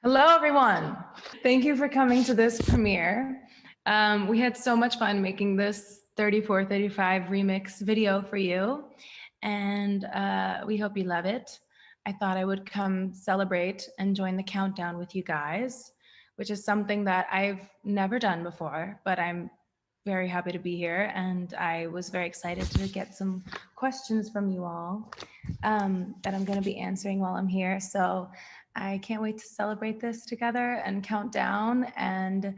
Hello, everyone. Thank you for coming to this premiere. We had so much fun making this 3435 remix video for you, and we hope you love it. I thought I would come celebrate and join the countdown with you guys, which is something that I've never done before, but I'm very happy to be here, and I was very excited to get some questions from you all that I'm going to be answering while I'm here. So I can't wait to celebrate this together and count down and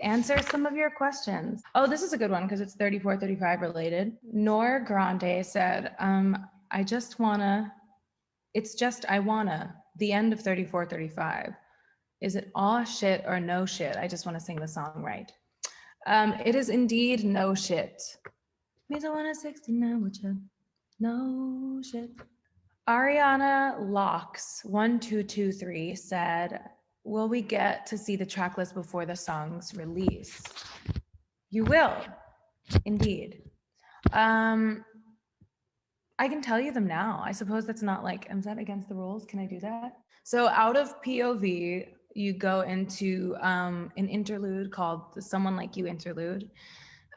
answer some of your questions. Oh, this is a good one because it's 3435 related. Nor Grande said, I just wanna, it's just I wanna, the end of 3435. Is it aw shit or no shit? I just wanna sing the song right. It is indeed no shit. Means I wanna 69 with you. No shit. Ariana Locks 1223 said, will we get to see the track list before the song's release? You will, indeed. I can tell you them now. I suppose that's not like, is that against the rules? Can I do that? So out of POV, you go into an interlude called the Someone Like You interlude.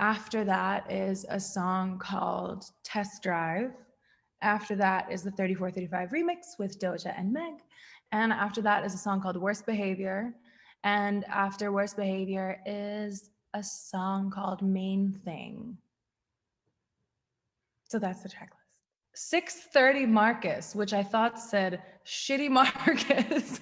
After that is a song called Test Drive. After that is the 3435 remix with Doja and Meg. And after that is a song called Worst Behavior. And after Worst Behavior is a song called Main Thing. So that's the track list. 630 Marcus, which I thought said shitty Marcus,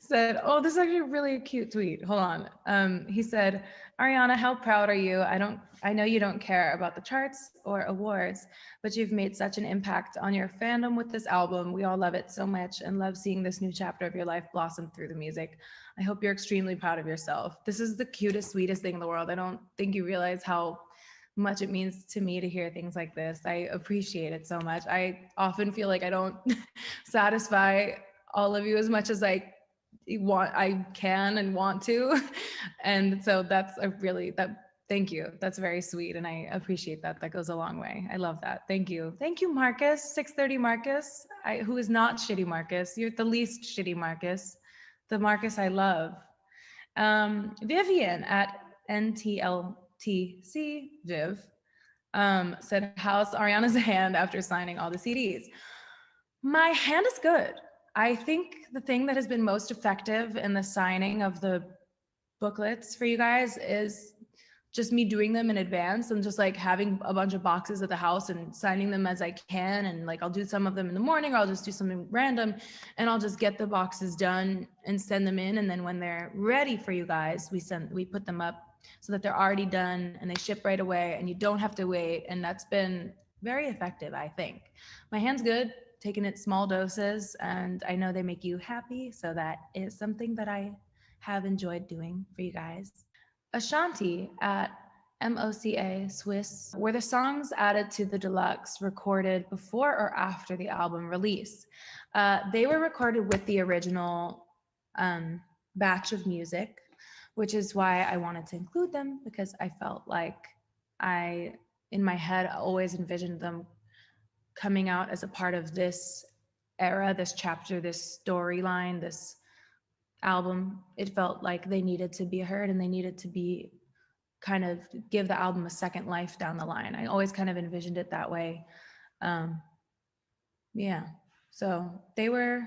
said, oh, this is actually a really cute tweet. Hold on. He said, Ariana, how proud are you? I know you don't care about the charts or awards, but you've made such an impact on your fandom with this album. We all love it so much and love seeing this new chapter of your life blossom through the music. I hope you're extremely proud of yourself. This is the cutest, sweetest thing in the world. I don't think you realize how much it means to me to hear things like this. I appreciate it so much. I often feel like I don't satisfy all of you as much as I can and want to. And so that's thank you. That's very sweet. And I appreciate that. That goes a long way. I love that. Thank you. Thank you, Marcus, 630 Marcus, who is not shitty Marcus. You're the least shitty Marcus, the Marcus I love. Vivian at NTLTC Viv said, how's Ariana's hand after signing all the CDs? My hand is good. I think the thing that has been most effective in the signing of the booklets for you guys is just me doing them in advance and just like having a bunch of boxes at the house and signing them as I can. And like, I'll do some of them in the morning, or I'll just do something random and I'll just get the boxes done and send them in. And then when they're ready for you guys, we put them up so that they're already done and they ship right away and you don't have to wait. And that's been very effective, I think. My hand's good, taking it small doses, and I know they make you happy. So that is something that I have enjoyed doing for you guys. Ashanti at MOCA Swiss, were the songs added to the deluxe recorded before or after the album release? They were recorded with the original batch of music, which is why I wanted to include them, because I felt like in my head, I always envisioned them coming out as a part of this era, this chapter, this storyline, this album. It felt like they needed to be heard and they needed to be kind of give the album a second life down the line. I always kind of envisioned it that way. Yeah, so they were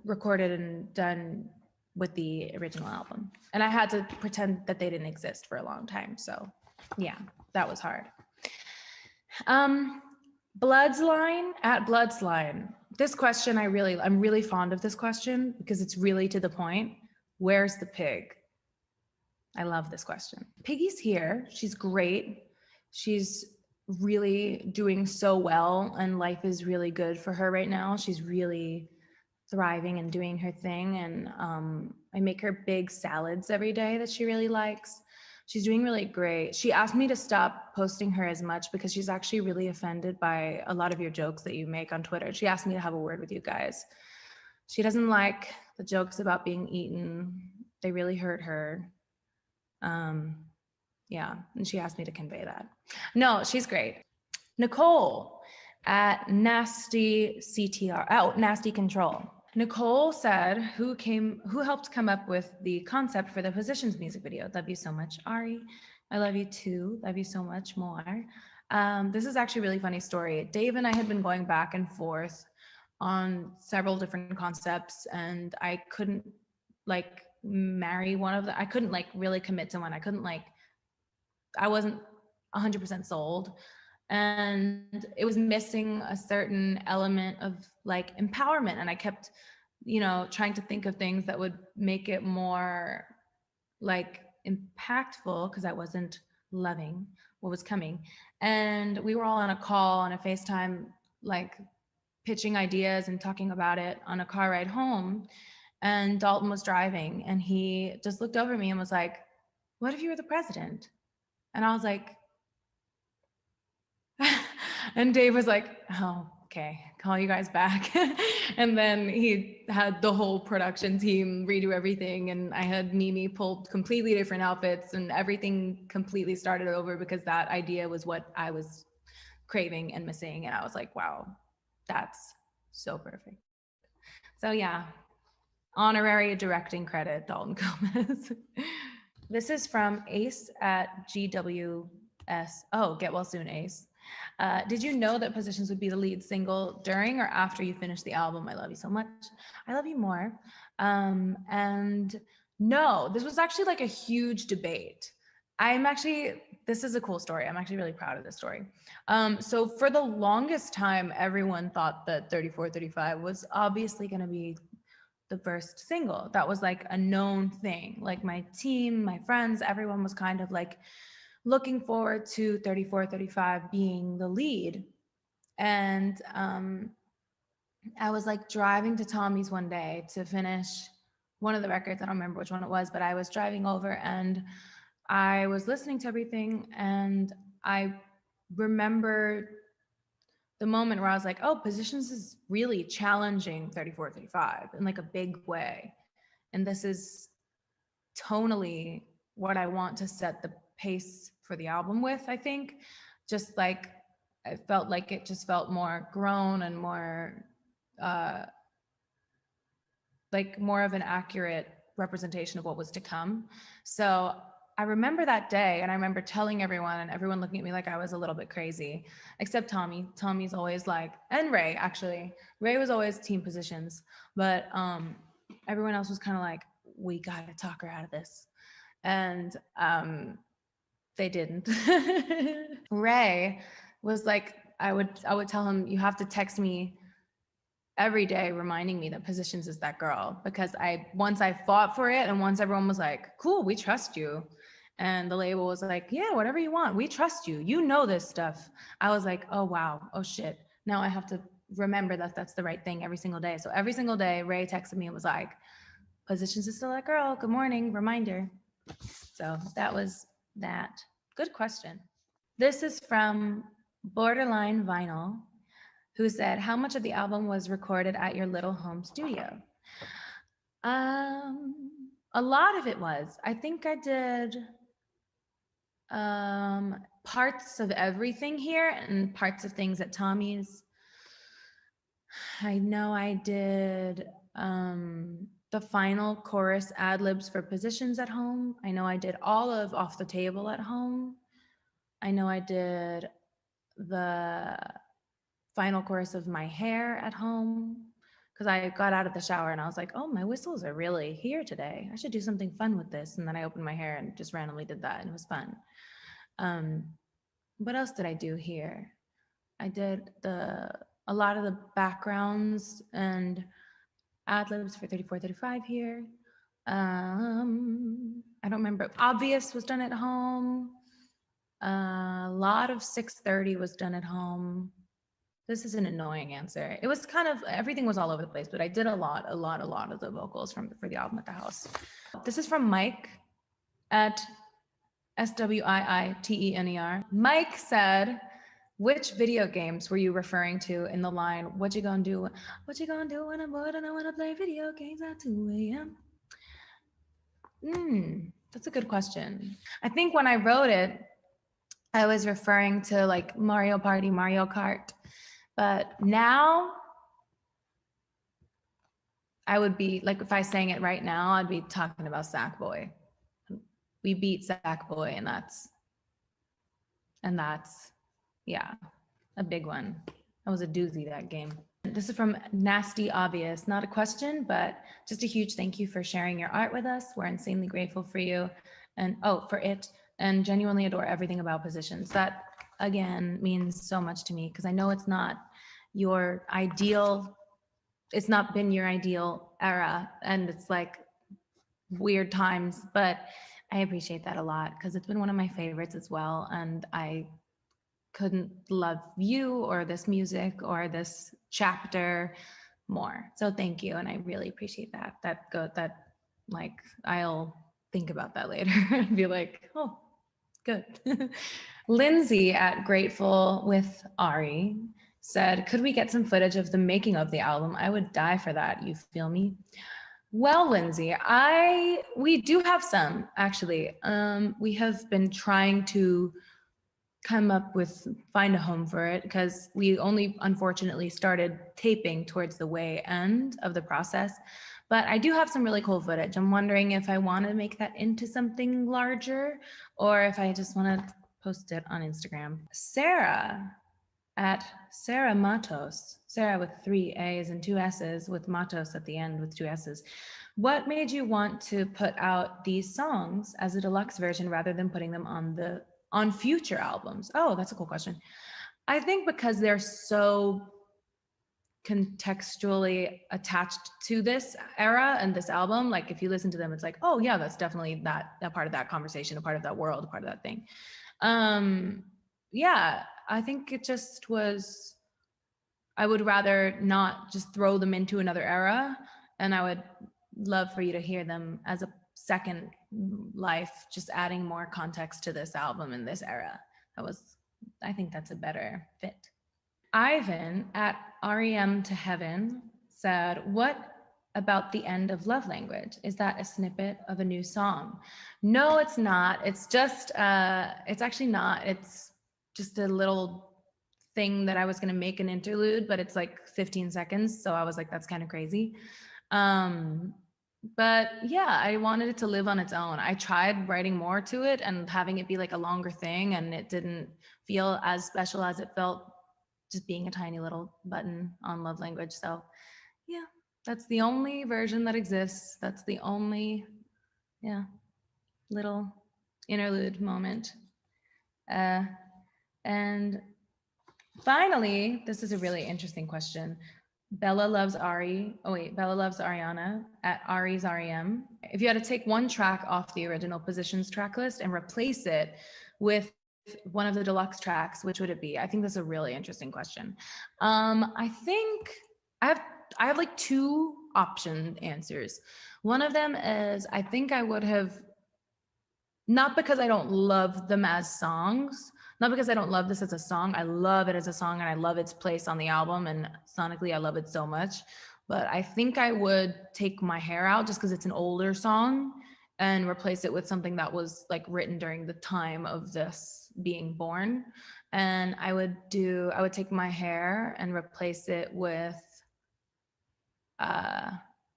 recorded and done with the original album. And I had to pretend that they didn't exist for a long time. So yeah, that was hard. Bloodsline at Bloodsline. This question, I'm really fond of this question because it's really to the point. Where's the pig? I love this question. Piggy's here. She's great. She's really doing so well and life is really good for her right now. She's really thriving and doing her thing. And I make her big salads every day that she really likes. She's doing really great. She asked me to stop posting her as much because she's actually really offended by a lot of your jokes that you make on Twitter. She asked me to have a word with you guys. She doesn't like the jokes about being eaten. They really hurt her. Yeah, and she asked me to convey that. No, she's great. Nicole at Nasty CTR. Oh, Nasty Control. Nicole said, who helped come up with the concept for the Positions music video? Love you so much, Ari. I love you too. Love you so much more. This is actually a really funny story. Dave and I had been going back and forth on several different concepts, and I couldn't like marry one of them. I couldn't like really commit to one. I wasn't 100% sold. And it was missing a certain element of like empowerment. And I kept, trying to think of things that would make it more like impactful, because I wasn't loving what was coming. And we were all on a call, on a FaceTime, like pitching ideas and talking about it on a car ride home. And Dalton was driving, and he just looked over at me and was like, "What if you were the president?" And I was like, and Dave was like, "Oh, okay, call you guys back." And then he had the whole production team redo everything. And I had Mimi pull completely different outfits, and everything completely started over, because that idea was what I was craving and missing. And I was like, wow, that's so perfect. So yeah, honorary directing credit, Dalton Gomez. This is from Ace at GWS. Oh, get well soon, Ace. Did you know that Positions would be the lead single during or after you finished the album? I love you so much. I love you more. And no, this was actually like a huge debate. This is a cool story. I'm actually really proud of this story. So for the longest time, everyone thought that 3435 was obviously going to be the first single. That was like a known thing. Like my team, my friends, everyone was kind of like looking forward to 3435 being the lead. And I was like driving to Tommy's one day to finish one of the records. I don't remember which one it was, but I was driving over and I was listening to everything, and I remember the moment where I was like, oh, Positions is really challenging 3435 in like a big way. And this is tonally what I want to set the pace for the album with, I think. Just like, I felt like it just felt more grown and more like more of an accurate representation of what was to come. So I remember that day, and I remember telling everyone, and everyone looking at me like I was a little bit crazy, except Tommy. Tommy's always like, and Ray, actually. Ray was always team Positions, but everyone else was kind of like, we got to talk her out of this. And they didn't. Ray was like, I would tell him, you have to text me every day reminding me that Positions is that girl, because once I fought for it, and once everyone was like, cool, we trust you, and the label was like, yeah, whatever you want, we trust you, you know this stuff, I was like, oh wow, oh shit, now I have to remember that that's the right thing every single day. So every single day Ray texted me and was like, Positions is still that girl, good morning, reminder. So that was that. Good question. This is from Borderline Vinyl, who said, how much of the album was recorded at your little home studio? A lot of it was. I think I did parts of everything here and parts of things at Tommy's. I know I did the final chorus ad-libs for Positions at home. I know I did all of Off the Table at home. I know I did the final chorus of My Hair at home, because I got out of the shower and I was like, oh, my whistles are really here today. I should do something fun with this. And then I opened my hair and just randomly did that, and it was fun. What else did I do here? I did a lot of the backgrounds and ad-libs for 3435 here. I don't remember. Obvious was done at home. A lot of 630 was done at home. This is an annoying answer. It was kind of, everything was all over the place, but I did a lot of the vocals for the album at the house. This is from Mike at SWIITENER. Mike said, which video games were you referring to in the line, what you gonna do? What you gonna do when I'm bored and I wanna play video games at 2 a.m.? That's a good question. I think when I wrote it, I was referring to like Mario Party, Mario Kart, But now I would be like, if I sang it right now, I'd be talking about Sackboy. We beat Sackboy, and that's, yeah, a big one. That was a doozy, that game. This is from Nasty Obvious. Not a question, but just a huge thank you for sharing your art with us. We're insanely grateful for you and for it, and genuinely adore everything about Positions. That again means so much to me because I know it's not your ideal, it's not been your ideal era, and it's like weird times, but I appreciate that a lot because it's been one of my favorites as well. And I couldn't love you or this music or this chapter more. So thank you. And I really appreciate that. That like, I'll think about that later and be like, oh, good. Lindsay at Grateful with Ari said, could we get some footage of the making of the album? I would die for that. You feel me? Well, Lindsay, we do have some actually. We have been trying to find a home for it because we only unfortunately started taping towards the way end of the process. But I do have some really cool footage. I'm wondering if I want to make that into something larger or if I just want to post it on Instagram. Sarah at Sarah Matos, Sarah with 3 A's and 2 S's with Matos at the end with 2 S's. What made you want to put out these songs as a deluxe version rather than putting them on future albums? Oh, that's a cool question. I think because they're so contextually attached to this era and this album. Like if you listen to them, it's like, oh yeah, that's definitely that part of that conversation, a part of that world, a part of that thing. Yeah, I think it just was, I would rather not just throw them into another era, and I would love for you to hear them as a second life, just adding more context to this album in this era. I think that's a better fit. Ivan at REM to Heaven said, what about the end of Love Language? Is that a snippet of a new song? No, it's not. It's just, it's actually not. It's just a little thing that I was going to make an interlude, but it's like 15 seconds. So I was like, that's kind of crazy. But yeah, I wanted it to live on its own. I tried writing more to it and having it be like a longer thing, and it didn't feel as special as it felt just being a tiny little button on Love Language. So yeah, that's the only version that exists. That's the only, yeah, little interlude moment. And finally, this is a really interesting question. Bella loves Ariana at Ari's REM. If you had to take one track off the original Positions track list and replace it with one of the deluxe tracks, which would it be? I think that's a really interesting question. I think I have like two option answers. One of them is I think I would have, not because I don't love them as songs, not because I don't love this as a song. I love it as a song and I love its place on the album, and sonically I love it so much. But I think I would take My Hair Out just because it's an older song and replace it with something that was like written during the time of this being born. And I would take My Hair and replace it with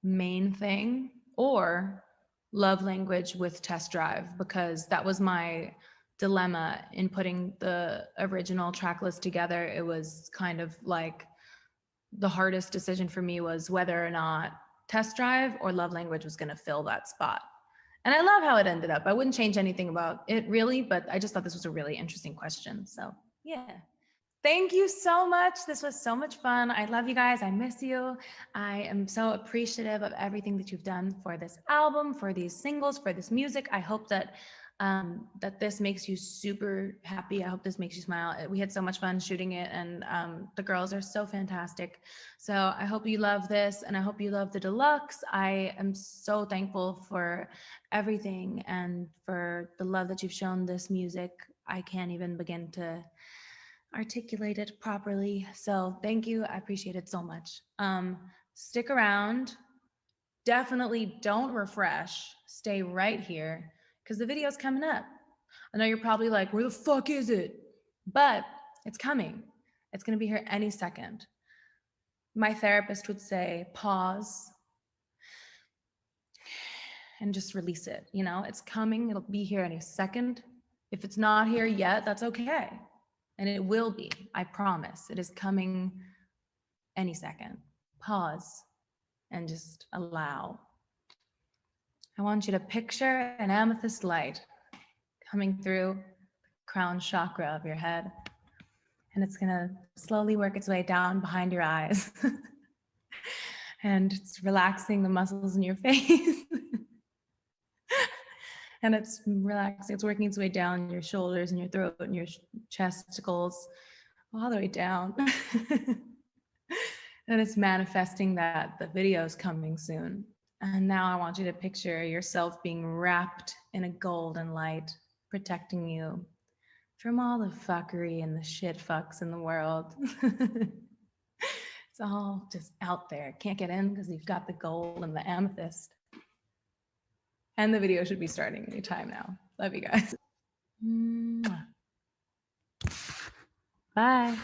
Main Thing or Love Language with Test Drive, because that was my dilemma in putting the original track list together. It was kind of like the hardest decision for me was whether or not Test Drive or Love Language was going to fill that spot. And I love how it ended up. I wouldn't change anything about it really, but I just thought this was a really interesting question. So yeah. Thank you so much. This was so much fun. I love you guys. I miss you. I am so appreciative of everything that you've done for this album, for these singles, for this music. I hope that that this makes you super happy. I hope this makes you smile. We had so much fun shooting it, and the girls are so fantastic. So I hope you love this, and I hope you love the deluxe. I am so thankful for everything and for the love that you've shown this music. I can't even begin to articulate it properly. So thank you. I appreciate it so much. Stick around. Definitely don't refresh. Stay right here because the video's coming up. I know you're probably like, where the fuck is it? But it's coming. It's going to be here any second. My therapist would say, pause and just release it. You know, it's coming. It'll be here any second. If it's not here yet, that's okay. And it will be, I promise. It is coming any second. Pause and just allow. I want you to picture an amethyst light coming through the crown chakra of your head. And it's gonna slowly work its way down behind your eyes. And it's relaxing the muscles in your face. And it's relaxing, it's working its way down your shoulders and your throat and your chesticles, all the way down. And it's manifesting that the video is coming soon. And now I want you to picture yourself being wrapped in a golden light, protecting you from all the fuckery and the shit fucks in the world. It's all just out there. Can't get in because you've got the gold and the amethyst. And the video should be starting any time now. Love you guys. Bye.